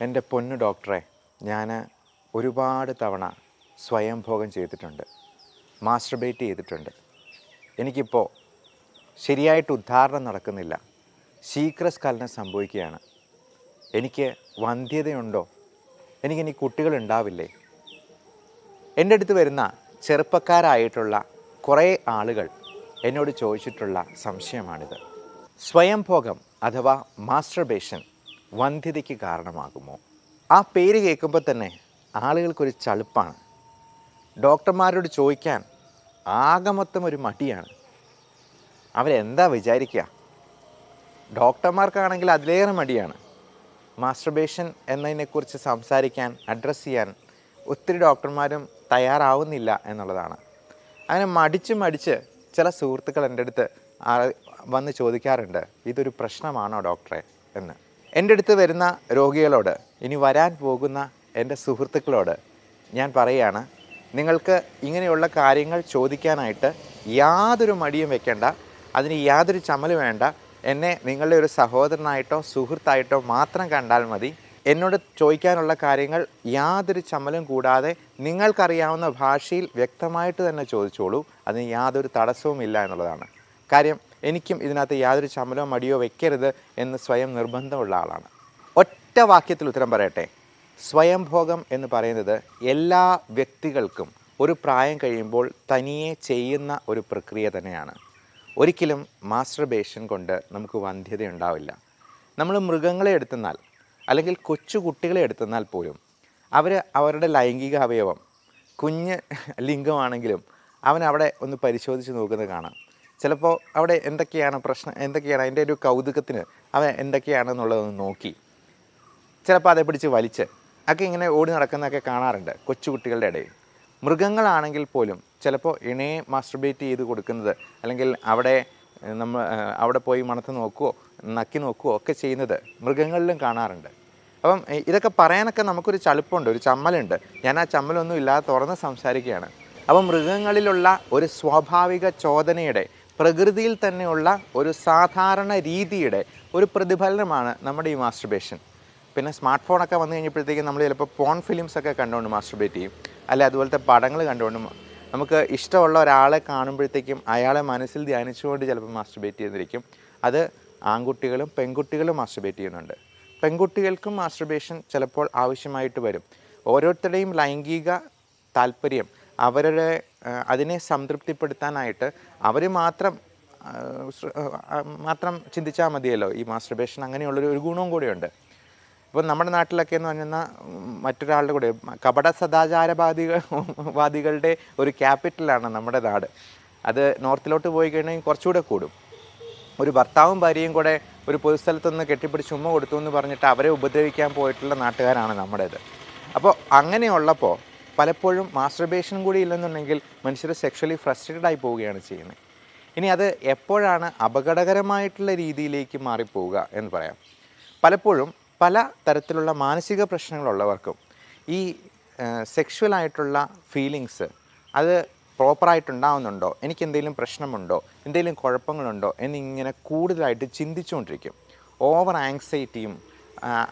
എൻ്റെ പൊന്നു ഡോക്ടറെ, ഞാൻ ഒരുപാട് തവണ സ്വയംഭോഗം ചെയ്തിട്ടുണ്ട്, മാസ്റ്റർബേറ്റ് ചെയ്തിട്ടുണ്ട്. എനിക്കിപ്പോൾ ശരിയായിട്ട് ഉദ്ധാരണം നടക്കുന്നില്ല, ശീഘ്രസ്ഖലനം സംഭവിക്കുകയാണ്. എനിക്ക് വന്ധ്യതയുണ്ടോ? എനിക്കിനി കുട്ടികളുണ്ടാവില്ലേ? എൻ്റെ അടുത്ത് വരുന്ന ചെറുപ്പക്കാരായിട്ടുള്ള കുറേ ആളുകൾ എന്നോട് ചോദിച്ചിട്ടുള്ള സംശയമാണിത്. സ്വയംഭോഗം അഥവാ മാസ്റ്റർബേഷൻ വന്ധ്യതയ്ക്ക് കാരണമാകുമോ? ആ പേര് കേൾക്കുമ്പോൾ തന്നെ ആളുകൾക്കൊരു ചളുപ്പാണ്. ഡോക്ടർമാരോട് ചോദിക്കാൻ ആകെ മൊത്തം ഒരു മടിയാണ്. അവരെന്താ വിചാരിക്കുക? ഡോക്ടർമാർക്കാണെങ്കിൽ അതിലേറെ മടിയാണ്. മാസ്റ്റർബേഷൻ എന്നതിനെക്കുറിച്ച് സംസാരിക്കാൻ, അഡ്രസ്സ് ചെയ്യാൻ ഒത്തിരി ഡോക്ടർമാരും തയ്യാറാവുന്നില്ല എന്നുള്ളതാണ്. അങ്ങനെ മടിച്ച് ചില സുഹൃത്തുക്കൾ എൻ്റെ അടുത്ത് വന്ന് ചോദിക്കാറുണ്ട്, ഇതൊരു പ്രശ്നമാണോ ഡോക്ടറെ എന്ന്. എൻ്റെ അടുത്ത് വരുന്ന രോഗികളോട്, ഇനി വരാൻ പോകുന്ന എൻ്റെ സുഹൃത്തുക്കളോട് ഞാൻ പറയുകയാണ്, നിങ്ങൾക്ക് ഇങ്ങനെയുള്ള കാര്യങ്ങൾ ചോദിക്കാനായിട്ട് യാതൊരു മടിയും വെക്കേണ്ട, അതിന് യാതൊരു ചമ്മലും വേണ്ട. എന്നെ നിങ്ങളുടെ ഒരു സഹോദരനായിട്ടോ സുഹൃത്തായിട്ടോ മാത്രം കണ്ടാൽ മതി. എന്നോട് ചോദിക്കാനുള്ള കാര്യങ്ങൾ യാതൊരു ചമ്മലും കൂടാതെ നിങ്ങൾക്കറിയാവുന്ന ഭാഷയിൽ വ്യക്തമായിട്ട് തന്നെ ചോദിച്ചോളൂ. അതിന് യാതൊരു തടസ്സവും ഇല്ല എന്നുള്ളതാണ്. കാര്യം എനിക്കും ഇതിനകത്ത് യാതൊരു ചമ്മലോ മടിയോ വെക്കരുത് എന്ന് സ്വയം നിർബന്ധമുള്ള ആളാണ്. ഒറ്റ വാക്യത്തിൽ ഉത്തരം പറയട്ടെ. സ്വയംഭോഗം എന്ന് പറയുന്നത് എല്ലാ വ്യക്തികൾക്കും ഒരു പ്രായം കഴിയുമ്പോൾ തനിയെ ചെയ്യുന്ന ഒരു പ്രക്രിയ തന്നെയാണ്. ഒരിക്കലും മാസ്റ്റർബേഷൻ കൊണ്ട് നമുക്ക് വന്ധ്യത ഉണ്ടാവില്ല. നമ്മൾ മൃഗങ്ങളെ എടുത്തെന്നാൽ, അല്ലെങ്കിൽ കൊച്ചു കുട്ടികളെ എടുത്തെന്നാൽ പോലും അവരുടെ ലൈംഗിക അവയവം കുഞ്ഞ് ലിംഗമാണെങ്കിലും അവിടെ ഒന്ന് പരിശോധിച്ച് നോക്കുന്നത് കാണാം. ചിലപ്പോൾ അവിടെ എന്തൊക്കെയാണ് അതിൻ്റെ ഒരു കൗതുകത്തിന് അവൻ എന്തൊക്കെയാണെന്നുള്ളതൊന്ന് നോക്കി ചിലപ്പോൾ അതേ പിടിച്ച് വലിച്ച് ഒക്കെ ഇങ്ങനെ ഓടി നടക്കുന്നതൊക്കെ കാണാറുണ്ട് കൊച്ചു കുട്ടികളുടെ ഇടയിൽ. മൃഗങ്ങളാണെങ്കിൽ പോലും ചിലപ്പോൾ ഇണയെ മാസ്റ്റർബേറ്റ് ചെയ്ത് കൊടുക്കുന്നത്, അല്ലെങ്കിൽ അവിടെ പോയി മണത്ത് നോക്കുകയോ നക്കി നോക്കുകയോ ഒക്കെ ചെയ്യുന്നത് മൃഗങ്ങളിലും കാണാറുണ്ട്. അപ്പം ഇതൊക്കെ പറയാനൊക്കെ നമുക്കൊരു ചളുപ്പുണ്ട്, ഒരു ചമ്മലുണ്ട്. ഞാൻ ആ ചമ്മലൊന്നും ഇല്ലാതെ തുറന്ന് സംസാരിക്കുകയാണ്. അപ്പം മൃഗങ്ങളിലുള്ള ഒരു സ്വാഭാവിക ചോദനയുടെ, പ്രകൃതിയിൽ തന്നെയുള്ള ഒരു സാധാരണ രീതിയുടെ ഒരു പ്രതിഫലനമാണ് നമ്മുടെ ഈ മാസ്റ്റർബേഷൻ. പിന്നെ സ്മാർട്ട് ഫോണൊക്കെ വന്നു കഴിഞ്ഞപ്പോഴത്തേക്കും നമ്മൾ ചിലപ്പോൾ പോൺ ഫിലിംസൊക്കെ കണ്ടുകൊണ്ട് മാസ്റ്റർബേറ്റ് ചെയ്യും, അല്ലെ അതുപോലത്തെ പടങ്ങൾ കണ്ടുകൊണ്ട് നമുക്ക് ഇഷ്ടമുള്ള ഒരാളെ കാണുമ്പോഴത്തേക്കും അയാളെ മനസ്സിൽ ധ്യാനിച്ചുകൊണ്ട് ചിലപ്പോൾ മാസ്റ്റർബേറ്റ് ചെയ്തിരിക്കും. അത് ആൺകുട്ടികളും പെൺകുട്ടികളും മാസ്റ്റർബേറ്റ് ചെയ്യുന്നുണ്ട്. പെൺകുട്ടികൾക്കും മാസ്റ്റർബേഷൻ ചിലപ്പോൾ ആവശ്യമായിട്ട് വരും. ഓരോരുത്തരുടെയും ലൈംഗിക താല്പര്യം അതിനെ സംതൃപ്തിപ്പെടുത്താനായിട്ട് അവർ മാത്രം ചിന്തിച്ചാൽ മതിയല്ലോ. ഈ മാസ്റ്റർബേഷൻ അങ്ങനെയുള്ളൊരു ഗുണവും കൂടെയുണ്ട്. ഇപ്പം നമ്മുടെ നാട്ടിലൊക്കെ എന്ന് പറഞ്ഞാൽ മറ്റൊരാളുടെ കൂടെ കപട സദാചാരവാദികളുടെ ഒരു ക്യാപിറ്റലാണ് നമ്മുടെ നാട്. അത് നോർത്തിലോട്ട് പോയി കഴിഞ്ഞാൽ കുറച്ചുകൂടെ കൂടും. ഒരു ഭർത്താവും ഭാര്യയും കൂടെ ഒരു പൊതുസ്ഥലത്തുനിന്ന് കെട്ടിപ്പിടിച്ച് ഉമ്മ കൊടുത്തു എന്ന് പറഞ്ഞിട്ട് അവരെ ഉപദ്രവിക്കാൻ പോയിട്ടുള്ള നാട്ടുകാരാണ് നമ്മുടേത്. അപ്പോൾ അങ്ങനെയുള്ളപ്പോൾ പലപ്പോഴും മാസ്റ്റർബേഷൻ കൂടി ഇല്ലെന്നുണ്ടെങ്കിൽ മനുഷ്യർ സെക്ഷലി ഫ്രസ്ട്രേറ്റഡ് ആയി പോവുകയാണ് ചെയ്യുന്നത്. ഇനി അത് എപ്പോഴാണ് അപകടകരമായിട്ടുള്ള രീതിയിലേക്ക് മാറിപ്പോവുക എന്ന് പറയാം. പലപ്പോഴും പല തരത്തിലുള്ള മാനസിക പ്രശ്നങ്ങളുള്ളവർക്കും ഈ സെക്ഷുവലായിട്ടുള്ള ഫീലിങ്സ് അത് പ്രോപ്പറായിട്ടുണ്ടാവുന്നുണ്ടോ, എനിക്കെന്തെങ്കിലും പ്രശ്നമുണ്ടോ, എന്തെങ്കിലും കുഴപ്പങ്ങളുണ്ടോ എന്നിങ്ങനെ കൂടുതലായിട്ട് ചിന്തിച്ചുകൊണ്ടിരിക്കും. ഓവർ ആങ്സൈറ്റിയും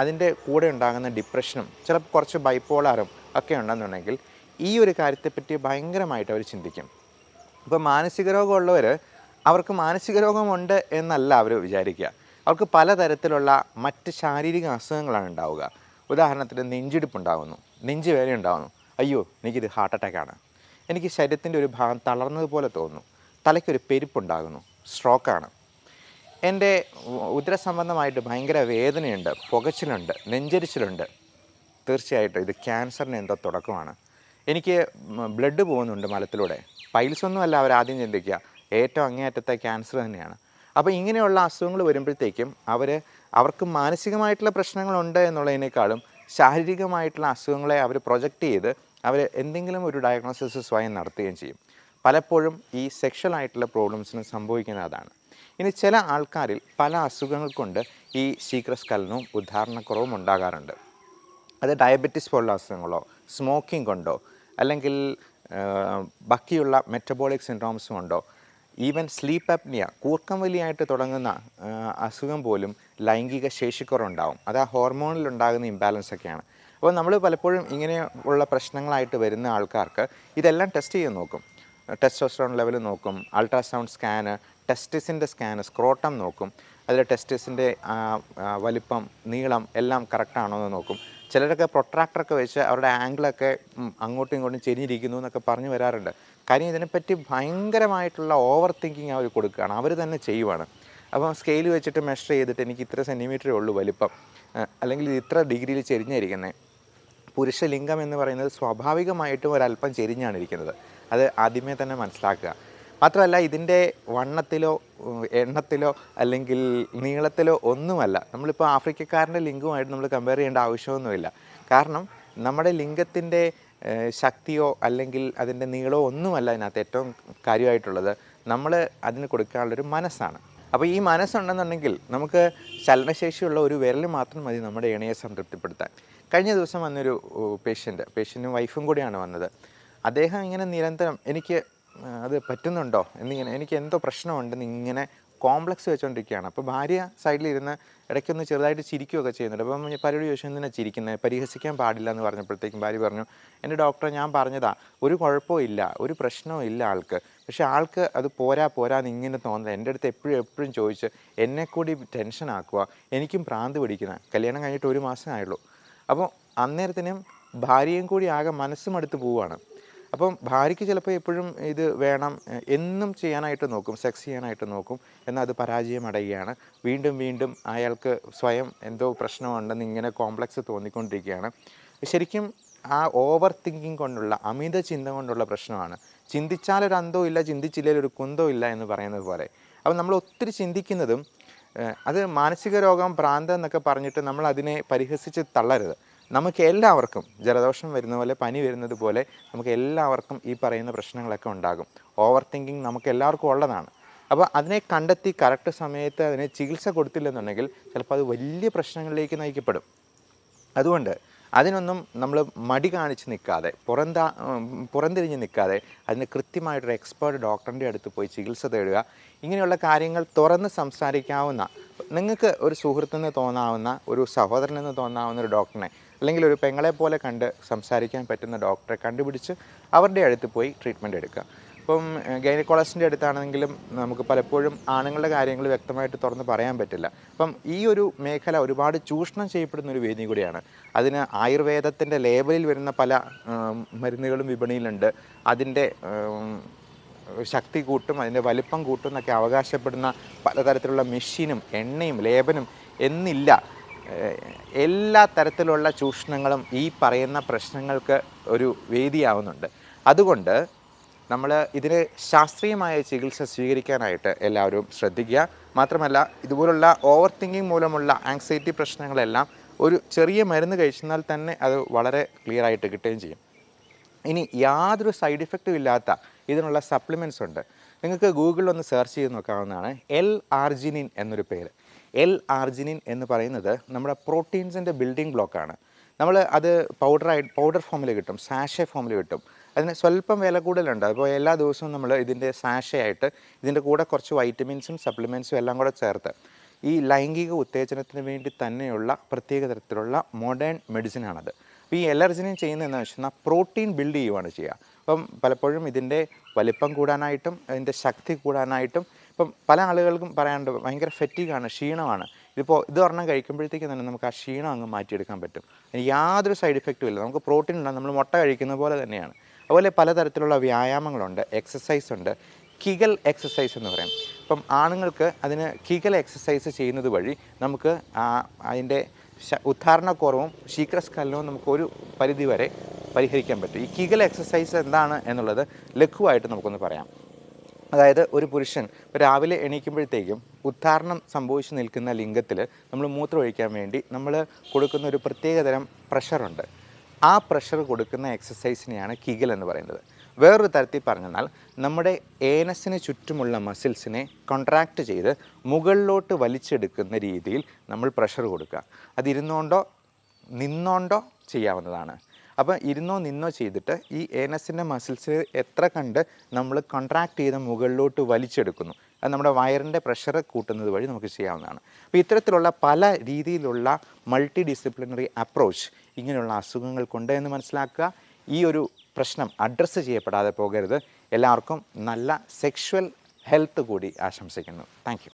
അതിൻ്റെ കൂടെ ഉണ്ടാകുന്ന ഡിപ്രഷനും ചിലപ്പോൾ കുറച്ച് ബൈപ്പോളാറും ഒക്കെ ഉണ്ടെന്നുണ്ടെങ്കിൽ ഈ ഒരു കാര്യത്തെപ്പറ്റി ഭയങ്കരമായിട്ട് അവർ ചിന്തിക്കും. ഇപ്പോൾ മാനസിക രോഗമുള്ളവർ അവർക്ക് മാനസിക രോഗമുണ്ട് എന്നല്ല അവർ വിചാരിക്കുക. അവർക്ക് പലതരത്തിലുള്ള മറ്റ് ശാരീരിക അസുഖങ്ങളാണ് ഉണ്ടാവുക. ഉദാഹരണത്തിന് നെഞ്ചിടിപ്പുണ്ടാകുന്നു, നെഞ്ചുവേദന ഉണ്ടാകുന്നു, അയ്യോ എനിക്കിത് ഹാർട്ട് അറ്റാക്കാണ്, എനിക്ക് ശരീരത്തിൻ്റെ ഒരു ഭാഗം തളർന്നതുപോലെ തോന്നുന്നു, തലയ്ക്കൊരു പെരുപ്പുണ്ടാകുന്നു, സ്ട്രോക്കാണ്, എൻ്റെ ഉദരസംബന്ധമായിട്ട് ഭയങ്കര വേദനയുണ്ട്, പുകച്ചിലുണ്ട്, നെഞ്ചരിച്ചിലുണ്ട്, തീർച്ചയായിട്ടും ഇത് ക്യാൻസറിന് എന്തോ തുടക്കമാണ്, എനിക്ക് ബ്ലഡ് പോകുന്നുണ്ട് മലത്തിലൂടെ, പൈൽസൊന്നുമല്ല അവരാദ്യം ചിന്തിക്കുക, ഏറ്റവും അങ്ങേയറ്റത്തെ ക്യാൻസർ തന്നെയാണ്. അപ്പോൾ ഇങ്ങനെയുള്ള അസുഖങ്ങൾ വരുമ്പോഴത്തേക്കും അവർക്ക് മാനസികമായിട്ടുള്ള പ്രശ്നങ്ങളുണ്ട് എന്നുള്ളതിനേക്കാളും ശാരീരികമായിട്ടുള്ള അസുഖങ്ങളെ അവർ പ്രൊജക്റ്റ് ചെയ്ത് അവർ എന്തെങ്കിലും ഒരു ഡയഗ്നോസിസ് സ്വയം നടത്തുകയും ചെയ്യും. പലപ്പോഴും ഈ സെക്ഷലായിട്ടുള്ള പ്രോബ്ലംസിന് സംഭവിക്കുന്നത് അതാണ്. ഇനി ചില ആൾക്കാരിൽ പല അസുഖങ്ങൾ കൊണ്ട് ഈ ശീഘ്രസ്ഖലനവും ഉദ്ധാരണക്കുറവും ഉണ്ടാകാറുണ്ട്. അത് ഡയബറ്റിസ് പോലുള്ള അസുഖങ്ങളോ, സ്മോക്കിംഗ് കൊണ്ടോ, അല്ലെങ്കിൽ ബാക്കിയുള്ള മെറ്റബോളിക് സിൻഡ്രോംസും ഉണ്ടോ, ഈവൻ സ്ലീപ്പ് അപ്നിയ, കൂർക്കം വലിയായിട്ട് തുടങ്ങുന്ന അസുഖം പോലും ലൈംഗിക ശേഷിക്കുറവുണ്ടാവും. അത് ആ ഹോർമോണിലുണ്ടാകുന്ന ഇംബാലൻസ് ഒക്കെയാണ്. അപ്പോൾ നമ്മൾ പലപ്പോഴും ഇങ്ങനെ ഉള്ള പ്രശ്നങ്ങളായിട്ട് വരുന്ന ആൾക്കാർക്ക് ഇതെല്ലാം ടെസ്റ്റ് ചെയ്ത് നോക്കും. ടെസ്റ്റോസ്റ്ററോൺ ലെവൽ നോക്കും, അൾട്രാസൗണ്ട് സ്കാന്, ടെസ്റ്റിസിൻ്റെ സ്കാന്, സ്ക്രോട്ടം നോക്കും. അതിൽ ടെസ്റ്റിസിൻ്റെ വലിപ്പം, നീളം എല്ലാം കറക്റ്റാണോ എന്ന് നോക്കും. ചിലരൊക്കെ പ്രൊട്രാക്ടറൊക്കെ വെച്ച് അവരുടെ ആംഗിളൊക്കെ അങ്ങോട്ടും ഇങ്ങോട്ടും ചെരിഞ്ഞിരിക്കുന്നു എന്നൊക്കെ പറഞ്ഞു വരാറുണ്ട്. കാര്യം ഇതിനെപ്പറ്റി ഭയങ്കരമായിട്ടുള്ള ഓവർ തിങ്കിങ് അവർ കൊടുക്കുകയാണ്, അവർ തന്നെ ചെയ്യുവാണ്. അപ്പം സ്കെയിൽ വെച്ചിട്ട് മെഷർ ചെയ്തിട്ട് എനിക്ക് ഇത്ര സെൻറ്റിമീറ്ററേ ഉള്ളൂ വലിപ്പം, അല്ലെങ്കിൽ ഇത് ഇത്ര ഡിഗ്രിയിൽ ചെരിഞ്ഞിരിക്കുന്നത്. പുരുഷലിംഗം എന്ന് പറയുന്നത് സ്വാഭാവികമായിട്ടും ഒരല്പം ചെരിഞ്ഞാണ് ഇരിക്കുന്നത്. അത് ആദ്യമേ തന്നെ മനസ്സിലാക്കുക. മാത്രമല്ല ഇതിൻ്റെ വണ്ണത്തിലോ എണ്ണത്തിലോ അല്ലെങ്കിൽ നീളത്തിലോ ഒന്നുമല്ല. നമ്മളിപ്പോൾ ആഫ്രിക്കക്കാരൻ്റെ ലിംഗവുമായിട്ട് നമ്മൾ കമ്പയർ ചെയ്യേണ്ട ആവശ്യമൊന്നുമില്ല. കാരണം നമ്മുടെ ലിംഗത്തിൻ്റെ ശക്തിയോ അല്ലെങ്കിൽ അതിൻ്റെ നീളമോ ഒന്നുമല്ല അതിനകത്ത് ഏറ്റവും കാര്യമായിട്ടുള്ളത്. നമ്മൾ അതിന് കൊടുക്കാനുള്ളൊരു മനസ്സാണ്. അപ്പോൾ ഈ മനസ്സുണ്ടെന്നുണ്ടെങ്കിൽ നമുക്ക് ചലനശേഷിയുള്ള ഒരു വിരൽ മാത്രം മതി നമ്മുടെ ഇണയെ സംതൃപ്തിപ്പെടുത്താൻ. കഴിഞ്ഞ ദിവസം വന്നൊരു പേഷ്യൻറ്റും വൈഫും കൂടിയാണ് വന്നത്. അദ്ദേഹം ഇങ്ങനെ നിരന്തരം എനിക്ക് അത് പറ്റുന്നുണ്ടോ എന്നിങ്ങനെ, എനിക്ക് എന്തോ പ്രശ്നമുണ്ടെന്ന് ഇങ്ങനെ കോംപ്ലക്സ് വെച്ചുകൊണ്ടിരിക്കുകയാണ്. അപ്പോൾ ഭാര്യ സൈഡിലിരുന്ന് ഇടയ്ക്കൊന്ന് ചെറുതായിട്ട് ചിരിക്കുകയൊക്കെ ചെയ്യുന്നുണ്ട്. അപ്പം ഭാര്യയോട് ചോദിച്ചു, എന്തിനാ ചിരിക്കുന്നത്, പരിഹസിക്കാൻ പാടില്ല എന്ന് പറഞ്ഞപ്പോഴത്തേക്കും ഭാര്യ പറഞ്ഞു, എൻ്റെ ഡോക്ടറെ ഞാൻ പറഞ്ഞതാ, ഒരു കുഴപ്പവും ഇല്ല, ഒരു പ്രശ്നവും ഇല്ല ആൾക്ക്, പക്ഷേ ആൾക്ക് അത് പോരാന്ന് ഇങ്ങനെ തോന്നുന്നത്. എൻ്റെ അടുത്ത് എപ്പോഴും ചോദിച്ച് എന്നെ കൂടി ടെൻഷനാക്കുക, എനിക്കും ഭ്രാന്ത് പിടിക്കുന്ന. കല്യാണം കഴിഞ്ഞിട്ട് 1 മാസം ആയുള്ളൂ. അപ്പോൾ അന്നേരത്തിനും ഭാര്യയും കൂടി ആകെ മനസ്സുമടുത്ത് പോവുകയാണ്. അപ്പം ഭാര്യയ്ക്ക് ചിലപ്പോൾ എപ്പോഴും ഇത് വേണം, എന്നും ചെയ്യാനായിട്ട് നോക്കും, സെക്സ് ചെയ്യാനായിട്ട് നോക്കും, എന്നാൽ അത് പരാജയം അടയുകയാണ്. വീണ്ടും അയാൾക്ക് സ്വയം എന്തോ പ്രശ്നമുണ്ടെന്ന് ഇങ്ങനെ കോംപ്ലക്സ് തോന്നിക്കൊണ്ടിരിക്കുകയാണ്. ശരിക്കും ആ ഓവർ തിങ്കിങ് കൊണ്ടുള്ള, അമിത ചിന്ത കൊണ്ടുള്ള പ്രശ്നമാണ്. ചിന്തിച്ചാലൊരു അന്തവും ഇല്ല, ചിന്തിച്ചില്ലെങ്കിൽ ഒരു കുന്തവും ഇല്ല എന്ന് പറയുന്നത് പോലെ. അപ്പം നമ്മൾ ഒത്തിരി ചിന്തിക്കുന്നതും അത് മാനസിക രോഗം, ഭ്രാന്ത് എന്നൊക്കെ പറഞ്ഞിട്ട് നമ്മൾ അതിനെ പരിഹസിച്ച് തള്ളരുത്. നമുക്ക് എല്ലാവർക്കും ജലദോഷം വരുന്ന പോലെ, പനി വരുന്നത് പോലെ നമുക്ക് എല്ലാവർക്കും ഈ പറയുന്ന പ്രശ്നങ്ങളൊക്കെ ഉണ്ടാകും. ഓവർ തിങ്കിങ് നമുക്ക് എല്ലാവർക്കും ഉള്ളതാണ്. അപ്പോൾ അതിനെ കണ്ടെത്തി കറക്റ്റ് സമയത്ത് അതിനെ ചികിത്സ കൊടുത്തില്ലെന്നുണ്ടെങ്കിൽ ചിലപ്പോൾ അത് വലിയ പ്രശ്നങ്ങളിലേക്ക് നയിക്കപ്പെടും. അതുകൊണ്ട് അതിനൊന്നും നമ്മൾ മടി കാണിച്ച് നിൽക്കാതെ, പുറംതിരിഞ്ഞ് നിൽക്കാതെ അതിന് കൃത്യമായിട്ടൊരു എക്സ്പേർട്ട് ഡോക്ടറിൻ്റെ അടുത്ത് പോയി ചികിത്സ തേടുക. ഇങ്ങനെയുള്ള കാര്യങ്ങൾ തുറന്ന് സംസാരിക്കാവുന്ന, നിങ്ങൾക്ക് ഒരു സുഹൃത്തെന്ന് തോന്നാവുന്ന, ഒരു സഹോദരനെന്ന് തോന്നാവുന്ന ഒരു ഡോക്ടറിനെ, അല്ലെങ്കിൽ ഒരു പെങ്ങളെ പോലെ കണ്ട് സംസാരിക്കാൻ പറ്റുന്ന ഡോക്ടറെ കണ്ടുപിടിച്ച് അവരുടെ അടുത്ത് പോയി ട്രീറ്റ്മെൻറ്റ് എടുക്കുക. ഇപ്പം ഗൈനക്കോളജിസ്റ്റിൻ്റെ അടുത്താണെങ്കിലും നമുക്ക് പലപ്പോഴും ആണുങ്ങളുടെ കാര്യങ്ങൾ വ്യക്തമായിട്ട് തുറന്ന് പറയാൻ പറ്റില്ല. അപ്പം ഈ ഒരു മേഖല ഒരുപാട് ചൂഷണം ചെയ്യപ്പെടുന്ന ഒരു വേദി കൂടിയാണ്. അതിന് ആയുർവേദത്തിൻ്റെ ലേബലിൽ വരുന്ന പല മരുന്നുകളും വിപണിയിലുണ്ട്. അതിൻ്റെ ശക്തി കൂട്ടും, അതിൻ്റെ വലിപ്പം കൂട്ടും എന്നൊക്കെ അവകാശപ്പെടുന്ന പലതരത്തിലുള്ള മെഷീനും എണ്ണയും ലേപനും എന്നില്ല. എല്ലാ തരത്തിലുള്ള ചൂഷണങ്ങളും ഈ പറയുന്ന പ്രശ്നങ്ങൾക്ക് ഒരു വേദിയാവുന്നുണ്ട്. അതുകൊണ്ട് നമ്മൾ ഇതിന് ശാസ്ത്രീയമായ ചികിത്സ സ്വീകരിക്കാനായിട്ട് എല്ലാവരും ശ്രദ്ധിക്കുക. മാത്രമല്ല ഇതുപോലുള്ള ഓവർ തിങ്കിങ് മൂലമുള്ള ആങ്സൈറ്റി പ്രശ്നങ്ങളെല്ലാം ഒരു ചെറിയ മരുന്ന് കഴിച്ചാൽ തന്നെ അത് വളരെ ക്ലിയർ ആയിട്ട് കിട്ടുകയും ചെയ്യും. ഇനി യാതൊരു സൈഡ് ഇഫക്റ്റും ഇല്ലാത്ത ഇതിനുള്ള സപ്ലിമെൻറ്റ്സ് ഉണ്ട്. നിങ്ങൾക്ക് ഗൂഗിളിലൊന്ന് സെർച്ച് ചെയ്ത് നോക്കാവുന്നതാണ്. L-ആർജിനിൻ എന്നൊരു പേര്. L-ആർജിനിൻ എന്ന് പറയുന്നത് നമ്മുടെ പ്രോട്ടീൻസിൻ്റെ ബിൽഡിംഗ് ബ്ലോക്കാണ്. നമ്മൾ അത് പൗഡർ ഫോമിൽ കിട്ടും, സാഷെ ഫോമിൽ കിട്ടും. അതിന് സ്വല്പം വില കൂടുതലുണ്ട്. അപ്പോൾ എല്ലാ ദിവസവും നമ്മൾ ഇതിൻ്റെ സാഷെ ആയിട്ട് ഇതിൻ്റെ കൂടെ കുറച്ച് വൈറ്റമിൻസും സപ്ലിമെൻറ്റ്സും എല്ലാം കൂടെ ചേർത്ത് ഈ ലൈംഗിക ഉത്തേജനത്തിന് വേണ്ടി തന്നെയുള്ള പ്രത്യേക തരത്തിലുള്ള മോഡേൺ മെഡിസിനാണത്. അപ്പോൾ ഈ L-ആർജിനിൻ ചെയ്യുന്നതെന്ന് വെച്ചാൽ പ്രോട്ടീൻ ബിൽഡ് ചെയ്യുകയാണ് ചെയ്യുക. അപ്പം പലപ്പോഴും ഇതിൻ്റെ വലിപ്പം കൂടാനായിട്ടും ഇതിൻ്റെ ശക്തി കൂടാനായിട്ടും ഇപ്പം പല ആളുകൾക്കും പറയാനുണ്ട് ഭയങ്കര ഫെറ്റീഗാണ്, ക്ഷീണമാണ്. ഇത് ഒരെണ്ണം കഴിക്കുമ്പോഴത്തേക്കും തന്നെ നമുക്ക് ആ ക്ഷീണം അങ്ങ് മാറ്റിയെടുക്കാൻ പറ്റും. യാതൊരു സൈഡ് ഇഫക്റ്റും ഇല്ല. നമുക്ക് പ്രോട്ടീൻ ഉണ്ടാകും, നമ്മൾ മുട്ട കഴിക്കുന്ന പോലെ തന്നെയാണ്. അതുപോലെ പലതരത്തിലുള്ള വ്യായാമങ്ങളുണ്ട്, എക്സസൈസ് ഉണ്ട്. കിഗൽ എക്സസൈസ് എന്ന് പറയും. അപ്പം ആണുങ്ങൾക്ക് അതിന് കിഗൽ എക്സസൈസ് ചെയ്യുന്നത് വഴി നമുക്ക് അതിൻ്റെ ഉദ്ധാരണക്കുറവും ശീഘ്രസ്ഖലനവും നമുക്കൊരു പരിധി വരെ പരിഹരിക്കാൻ പറ്റും. ഈ കിഗൽ എക്സസൈസ് എന്താണ് എന്നുള്ളത് ലഘുവായിട്ട് നമുക്കൊന്ന് പറയാം. അതായത് ഒരു പുരുഷൻ രാവിലെ എണീക്കുമ്പോഴത്തേക്കും ഉദ്ധാരണം സംഭവിച്ച് നിൽക്കുന്ന ലിംഗത്തിൽ നമ്മൾ മൂത്രമൊഴിക്കാൻ വേണ്ടി നമ്മൾ കൊടുക്കുന്ന ഒരു പ്രത്യേകതരം പ്രഷറുണ്ട്. ആ പ്രഷർ കൊടുക്കുന്ന എക്സസൈസിനെയാണ് കിഗൽ എന്ന് പറയുന്നത്. വേറൊരു തരത്തിൽ പറഞ്ഞാൽ നമ്മുടെ ഏനസിന് ചുറ്റുമുള്ള മസിൽസിനെ കോൺട്രാക്റ്റ് ചെയ്ത് മുകളിലോട്ട് വലിച്ചെടുക്കുന്ന രീതിയിൽ നമ്മൾ പ്രഷർ കൊടുക്കുക. അതിരുന്നുകൊണ്ടോ നിന്നുകൊണ്ടോ ചെയ്യാവുന്നതാണ്. അപ്പോൾ ഇരുന്നോ നിന്നോ ചെയ്തിട്ട് ഈ ഏനസിൻ്റെ മസിൽസ് എത്ര കണ്ട് നമ്മൾ കോൺട്രാക്ട് ചെയ്ത് മുകളിലോട്ട് വലിച്ചെടുക്കുന്നു. അത് നമ്മുടെ വയറിൻ്റെ പ്രഷർ കൂട്ടുന്നത് വഴി നമുക്ക് ചെയ്യാവുന്നതാണ്. അപ്പോൾ ഇത്തരത്തിലുള്ള പല രീതിയിലുള്ള മൾട്ടി ഡിസിപ്ലിനറി അപ്രോച്ച് ഇങ്ങനെയുള്ള അസുഖങ്ങൾക്കുണ്ട് എന്ന് മനസ്സിലാക്കുക. ഈ ഒരു പ്രശ്നം അഡ്രസ്സ് ചെയ്യപ്പെടാതെ പോകരുത്. എല്ലാവർക്കും നല്ല സെക്ഷുവൽ ഹെൽത്ത് കൂടി ആശംസിക്കുന്നു. Thank you.